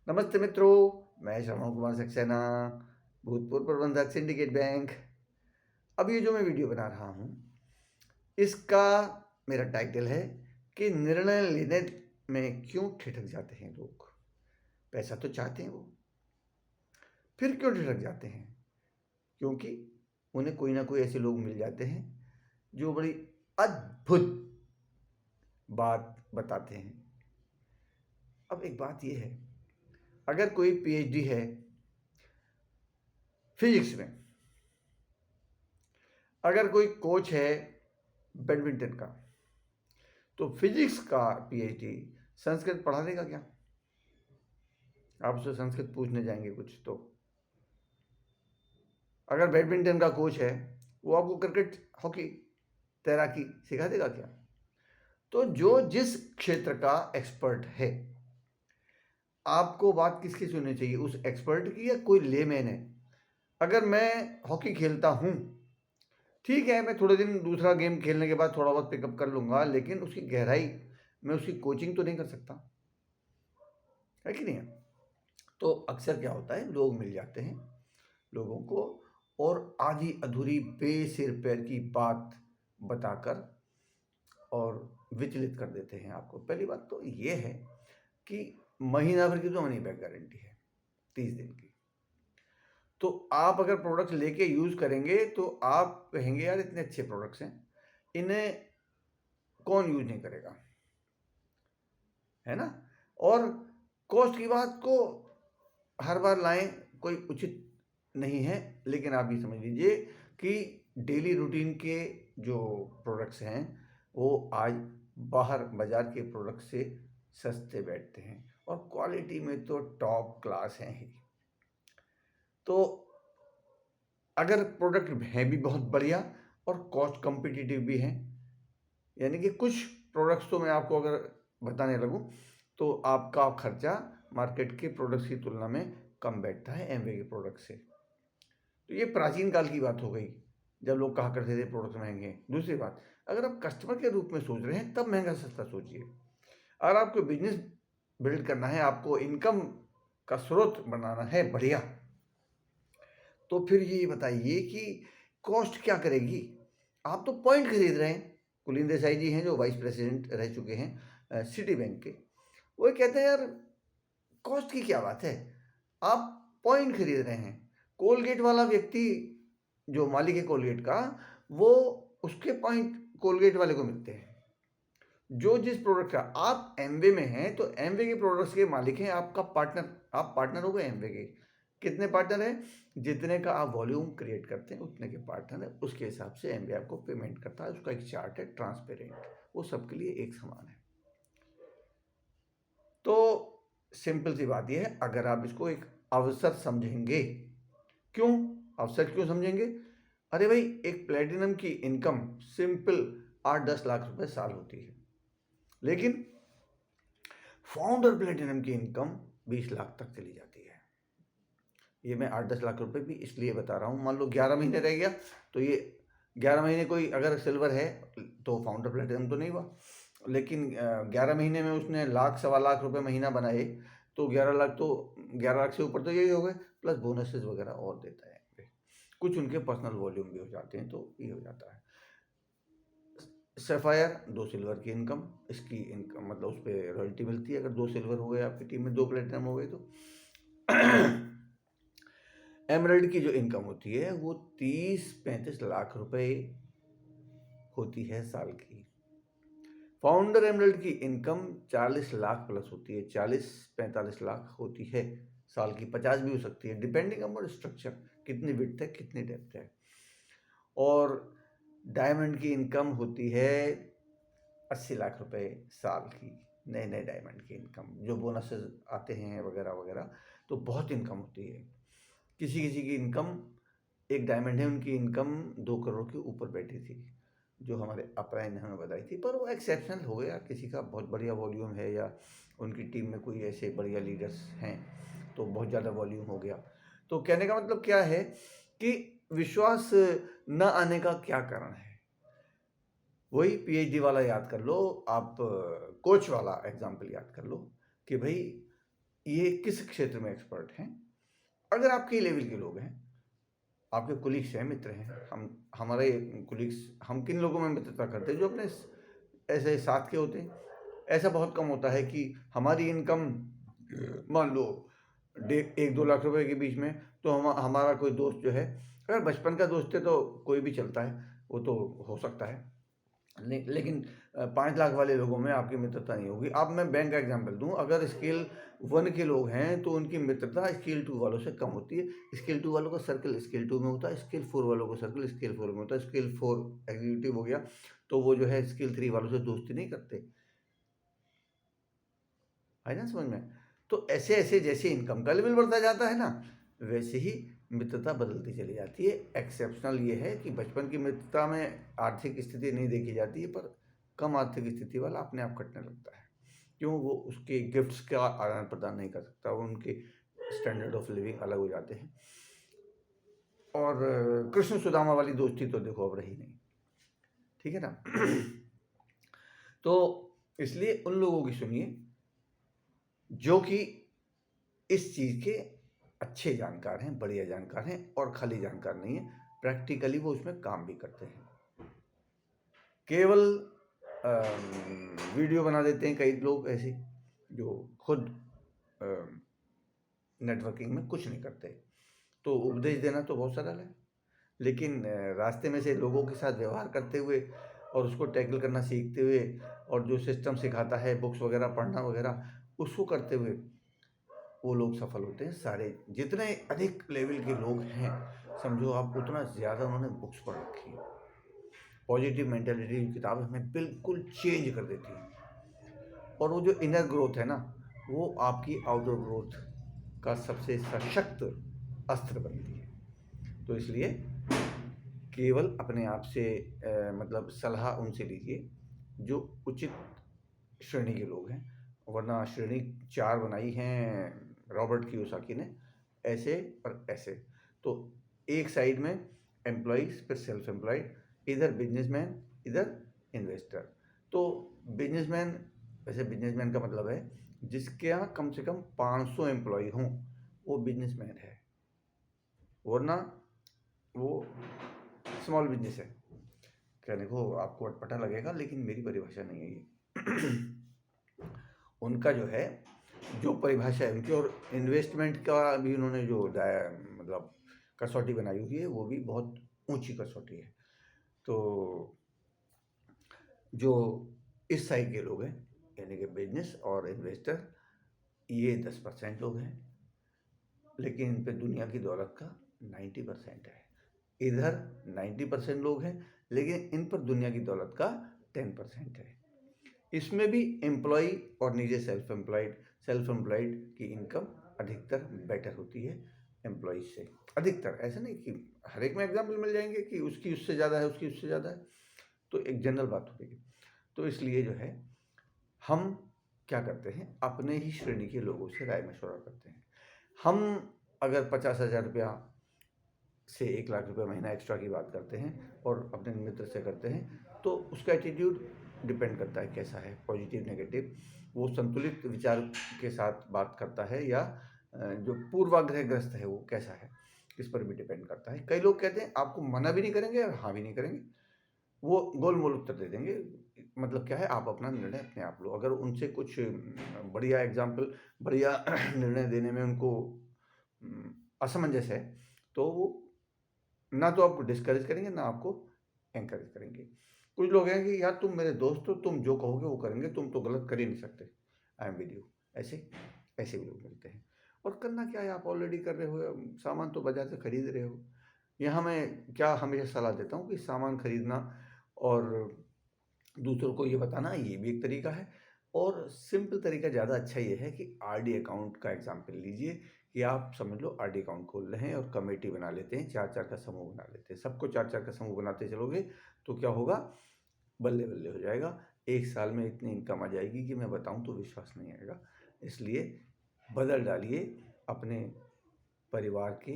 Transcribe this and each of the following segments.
नमस्ते मित्रों, मैं श्रवण कुमार सक्सेना, भूतपूर्व प्रबंधक सिंडिकेट बैंक। अब ये जो मैं वीडियो बना रहा हूँ, इसका मेरा टाइटल है कि निर्णय लेने में क्यों ठिठक जाते हैं लोग। पैसा तो चाहते हैं वो, फिर क्यों ठिठक जाते हैं? क्योंकि उन्हें कोई ना कोई ऐसे लोग मिल जाते हैं जो बड़ी अद्भुत बात बताते हैं। अब एक बात ये है, अगर कोई पीएचडी है फिजिक्स में, अगर कोई कोच है बैडमिंटन का, तो फिजिक्स का पीएचडी संस्कृत पढ़ा देगा क्या? आप उससे संस्कृत पूछने जाएंगे कुछ तो। अगर बैडमिंटन का कोच है, वो आपको क्रिकेट, हॉकी, तैराकी सिखा देगा क्या? तो जो जिस क्षेत्र का एक्सपर्ट है, आपको बात किसकी सुननी चाहिए, उस एक्सपर्ट की या कोई लेमैन है? अगर मैं हॉकी खेलता हूँ, ठीक है, मैं थोड़े दिन दूसरा गेम खेलने के बाद थोड़ा बहुत पिकअप कर लूँगा, लेकिन उसकी गहराई में उसकी कोचिंग तो नहीं कर सकता, है कि नहीं? तो अक्सर क्या होता है, लोग मिल जाते हैं लोगों को और आधी अधूरी बेसिर पैर की बात बताकर और विचलित कर देते हैं आपको। पहली बात तो ये है कि महीना भर की तो मनी बैक गारंटी है, 30 दिन की। तो आप अगर प्रोडक्ट्स लेके यूज़ करेंगे तो आप कहेंगे यार इतने अच्छे प्रोडक्ट्स हैं, इन्हें कौन यूज़ नहीं करेगा, है ना? और कॉस्ट की बात को हर बार लाएं, कोई उचित नहीं है, लेकिन आप ये समझ लीजिए कि डेली रूटीन के जो प्रोडक्ट्स हैं वो आज बाहर बाजार के प्रोडक्ट से सस्ते बैठते हैं और क्वालिटी में तो टॉप क्लास हैं ही। तो अगर प्रोडक्ट हैं भी बहुत बढ़िया और कॉस्ट कम्पिटिटिव भी हैं, यानी कि कुछ प्रोडक्ट्स तो मैं आपको अगर बताने लगूं तो आपका खर्चा मार्केट के प्रोडक्ट्स की तुलना में कम बैठता है एमवे के प्रोडक्ट से। तो ये प्राचीन काल की बात हो गई, जब लोग कहा करते थे प्रोडक्ट महंगे हैं। दूसरी बात, अगर आप कस्टमर के रूप में सोच रहे हैं तब महंगा सस्ता सोचिए। अगर आपको बिजनेस बिल्ड करना है, आपको इनकम का स्रोत बनाना है बढ़िया, तो फिर ये बताइए कि कॉस्ट क्या करेगी। आप तो पॉइंट खरीद रहे हैं। कुलीन देसाई जी हैं जो वाइस प्रेसिडेंट रह चुके हैं सिटी बैंक के, वो कहते हैं यार कॉस्ट की क्या बात है, आप पॉइंट खरीद रहे हैं। कोलगेट वाला व्यक्ति जो मालिक है कोलगेट का, वो उसके पॉइंट कोलगेट वाले को मिलते हैं। जो जिस प्रोडक्ट का आप एमवे में हैं, तो एमवे के प्रोडक्ट्स के मालिक हैं आपका पार्टनर, आप पार्टनर हो गए एमवे के। कितने पार्टनर हैं? जितने का आप वॉल्यूम क्रिएट करते हैं उतने के पार्टनर है, उसके हिसाब से एमवे आपको पेमेंट करता है। उसका एक चार्ट है ट्रांसपेरेंट, वो सबके लिए एक समान है। तो सिंपल सी बात यह है, अगर आप इसको एक अवसर समझेंगे, क्यों अवसर क्यों समझेंगे? अरे भाई, एक प्लेटिनम की इनकम सिंपल 8-10 लाख रुपए साल होती है, लेकिन फाउंडर प्लेटिनम की इनकम 20 लाख तक चली जाती है। ये मैं 8-10 लाख रुपए भी इसलिए बता रहा हूँ, मान लो 11 महीने रह गया, तो ये 11 महीने कोई अगर सिल्वर है तो फाउंडर प्लेटिनम तो नहीं हुआ, लेकिन 11 महीने में उसने लाख 1.25 लाख रुपए महीना बनाए, तो 11 लाख तो 11 लाख से ऊपर तो यही हो गए, प्लस बोनसेस वगैरह और देता है। कुछ उनके पर्सनल वॉल्यूम भी हो जाते हैं, तो ये हो जाता है। सैफायर 2 सिल्वर की इनकम, इसकी इनकम मतलब उस पर रॉयल्टी मिलती है अगर 2 सिल्वर हो गए आपकी टीम में, 2 प्लेटिनम हो गए तो। एमरल्ड की जो इनकम होती है वो 30-35 लाख रुपए होती है साल की। फाउंडर एमरल्ड की इनकम 40 लाख प्लस होती है, 40-45 लाख होती है साल की, 50 भी हो सकती है, डिपेंडिंग अपॉन स्ट्रक्चर, कितनी विड्थ है कितनी डेप्थ है। और डायमंड की इनकम होती है 80 लाख रुपए साल की, नए नए डायमंड की इनकम, जो बोनसेस आते हैं वगैरह वगैरह, तो बहुत इनकम होती है। किसी किसी की इनकम, एक डायमंड है उनकी इनकम 2 करोड़ के ऊपर बैठी थी, जो हमारे अपराइन ने हमें बताई थी, पर वो एक्सेप्शनल हो गया, किसी का बहुत बढ़िया वॉल्यूम है या उनकी टीम में कोई ऐसे बढ़िया लीडर्स हैं तो बहुत ज़्यादा वॉल्यूम हो गया। तो कहने का मतलब क्या है कि विश्वास न आने का क्या कारण है? वही पीएचडी वाला याद कर लो, आप कोच वाला एग्जाम्पल याद कर लो कि भाई ये किस क्षेत्र में एक्सपर्ट हैं। अगर आपके लेवल के लोग हैं, आपके कुलीग्स हैं, मित्र हैं, हमारे कुलीग्स, हम किन लोगों में मित्रता करते हैं जो अपने ऐसे साथ के होते हैं। ऐसा बहुत कम होता है कि हमारी इनकम मान लो 1-2 लाख रुपए के बीच में, तो हमारा कोई दोस्त जो है, अगर बचपन का दोस्त है तो कोई भी चलता है, वो तो हो सकता है, लेकिन 5 लाख वाले लोगों में आपकी मित्रता नहीं होगी। अब मैं बैंक का एग्जांपल दूं, अगर स्केल 1 के लोग हैं तो उनकी मित्रता स्केल 2 वालों से कम होती है। स्केल 2 वालों का सर्कल स्केल 2 में होता है, स्केल 4 वालों का सर्कल स्केल 4 में होता है। स्केल 4 एग्जीक्यूटिव हो गया तो वो जो है स्केल 3 वालों से दोस्ती नहीं करते, है ना समझ में। तो ऐसे ऐसे जैसे इनकम का लेवल बढ़ता जाता है ना, वैसे ही मित्रता बदलती चली जाती है। एक्सेप्शनल ये है कि बचपन की मित्रता में आर्थिक स्थिति नहीं देखी जाती है, पर कम आर्थिक स्थिति वाला अपने आप कटने लगता है। क्यों? वो उसके गिफ्ट्स का आदान प्रदान नहीं कर सकता, वो उनके स्टैंडर्ड ऑफ लिविंग अलग हो जाते हैं। और कृष्ण सुदामा वाली दोस्ती तो देखो अब रही नहीं, ठीक है ना। तो इसलिए उन लोगों की सुनिए जो कि इस चीज़ के अच्छे जानकार हैं, बढ़िया जानकार हैं, और खाली जानकार नहीं है, प्रैक्टिकली वो उसमें काम भी करते हैं। केवल वीडियो बना देते हैं कई लोग ऐसे जो खुद नेटवर्किंग में कुछ नहीं करते। तो उपदेश देना तो बहुत सरल है, लेकिन रास्ते में से लोगों के साथ व्यवहार करते हुए और उसको टैकल करना सीखते हुए, और जो सिस्टम सिखाता है बुक्स वगैरह पढ़ना वगैरह, उसको करते हुए वो लोग सफल होते हैं। सारे जितने अधिक लेवल के लोग हैं, समझो आप, उतना ज़्यादा उन्होंने बुक्स पढ़ रखी है। पॉजिटिव मेंटालिटी की किताब हमें बिल्कुल चेंज कर देती है। और वो जो इनर ग्रोथ है ना, वो आपकी आउटर ग्रोथ का सबसे सशक्त अस्त्र बनती है। तो इसलिए केवल अपने आप से मतलब सलाह उनसे लीजिए जो उचित श्रेणी के लोग हैं, वरना श्रेणी 4 बनाई हैं रॉबर्ट कियोसाकी ने, ऐसे और ऐसे। तो एक साइड में एम्प्लॉइज, फिर सेल्फ एम्प्लॉयड, इधर बिजनेसमैन, इधर इन्वेस्टर। तो बिजनेसमैन, वैसे बिजनेसमैन का मतलब है जिसके यहाँ कम से कम 500 एम्प्लॉय हों, वो बिजनेसमैन है, वरना वो स्मॉल बिजनेस है। कहने को आपको अटपटा लगेगा, लेकिन मेरी परिभाषा नहीं है ये। उनका जो है, जो परिभाषा है उनकी, और इन्वेस्टमेंट का भी उन्होंने जो मतलब कसौटी बनाई हुई है, वो भी बहुत ऊंची कसौटी है। तो जो इस साइड के लोग हैं, यानी कि बिजनेस और इन्वेस्टर, ये 10% लोग हैं, लेकिन इन पे दुनिया की दौलत का 90% है। इधर 90% लोग हैं, लेकिन इन पर दुनिया की दौलत का 10% है। इसमें भी एम्प्लॉय और नीचे सेल्फ एम्प्लॉयड की इनकम अधिकतर बेटर होती है एम्प्लॉय से। अधिकतर, ऐसा नहीं कि हर एक में एग्जाम्पल मिल जाएंगे कि उसकी उससे ज़्यादा है, उसकी उससे ज़्यादा है, तो एक जनरल बात हो गई। तो इसलिए जो है, हम क्या करते हैं, अपने ही श्रेणी के लोगों से राय मशवरा करते हैं। हम अगर 50,000 रुपया से 1 लाख रुपया महीना एक्स्ट्रा की बात करते हैं और अपने मित्र से करते हैं, तो उसका एटीट्यूड डिपेंड करता है कैसा है, पॉजिटिव नेगेटिव। वो संतुलित विचार के साथ बात करता है, या जो पूर्वाग्रहग्रस्त है वो कैसा है, इस पर भी डिपेंड करता है। कई लोग कहते हैं आपको मना भी नहीं करेंगे और हाँ भी नहीं करेंगे, वो गोलमोल उत्तर दे देंगे। मतलब क्या है, आप अपना निर्णय अपने आप लो। अगर उनसे कुछ बढ़िया एग्जाम्पल, बढ़िया निर्णय देने में उनको असमंजस है, तो वो ना तो आपको डिस्करेज करेंगे, ना आपको एंकरेज करेंगे। कुछ लोग हैं कि यार तुम मेरे दोस्त हो, तुम जो कहोगे वो करेंगे, तुम तो गलत कर ही नहीं सकते, आई एम विद यू। ऐसे ऐसे भी लोग मिलते हैं। और करना क्या है, आप ऑलरेडी कर रहे हो, सामान तो बाजार से खरीद रहे हो। यहाँ मैं क्या हमेशा सलाह देता हूँ कि सामान खरीदना और दूसरों को ये बताना, ये भी एक तरीका है। और सिंपल तरीका ज़्यादा अच्छा ये है कि आरडी अकाउंट का एग्जाम्पल लीजिए, कि आप समझ लो आरडी अकाउंट खोल रहे हैं और कमेटी बना लेते हैं, 4-4 का समूह बना लेते हैं। सबको 4-4 का समूह बनाते चलोगे तो क्या होगा, बल्ले बल्ले हो जाएगा। 1 साल में इतनी इनकम आ जाएगी कि मैं बताऊं तो विश्वास नहीं आएगा। इसलिए बदल डालिए अपने परिवार के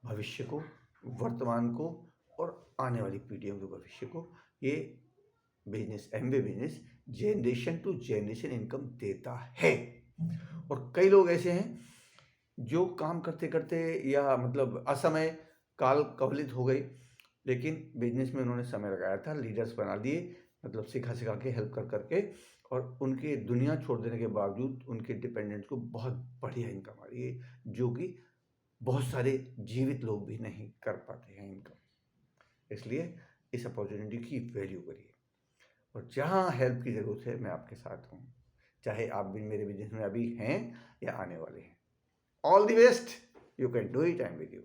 भविष्य को, वर्तमान को, और आने वाली पीढ़ियों के भविष्य को। ये business, Amway business generation to generation income देता है। और कई लोग ऐसे हैं जो काम करते करते या मतलब असमय काल कवलित हो गई, लेकिन बिजनेस में उन्होंने समय लगाया था, लीडर्स बना दिए, मतलब सिखा सिखा के हेल्प कर करके, और उनके दुनिया छोड़ देने के बावजूद उनके डिपेंडेंट्स को बहुत बढ़िया इनकम आ रही है, जो कि बहुत सारे जीवित लोग भी नहीं कर पाते हैं इनकम। इसलिए इस अपॉर्चुनिटी की वैल्यू करिए, और जहाँ हेल्प की ज़रूरत है मैं आपके साथ हूँ, चाहे आप भी मेरे बिजनेस में अभी हैं या आने वाले हैं। All the best, you can do it, I am with you.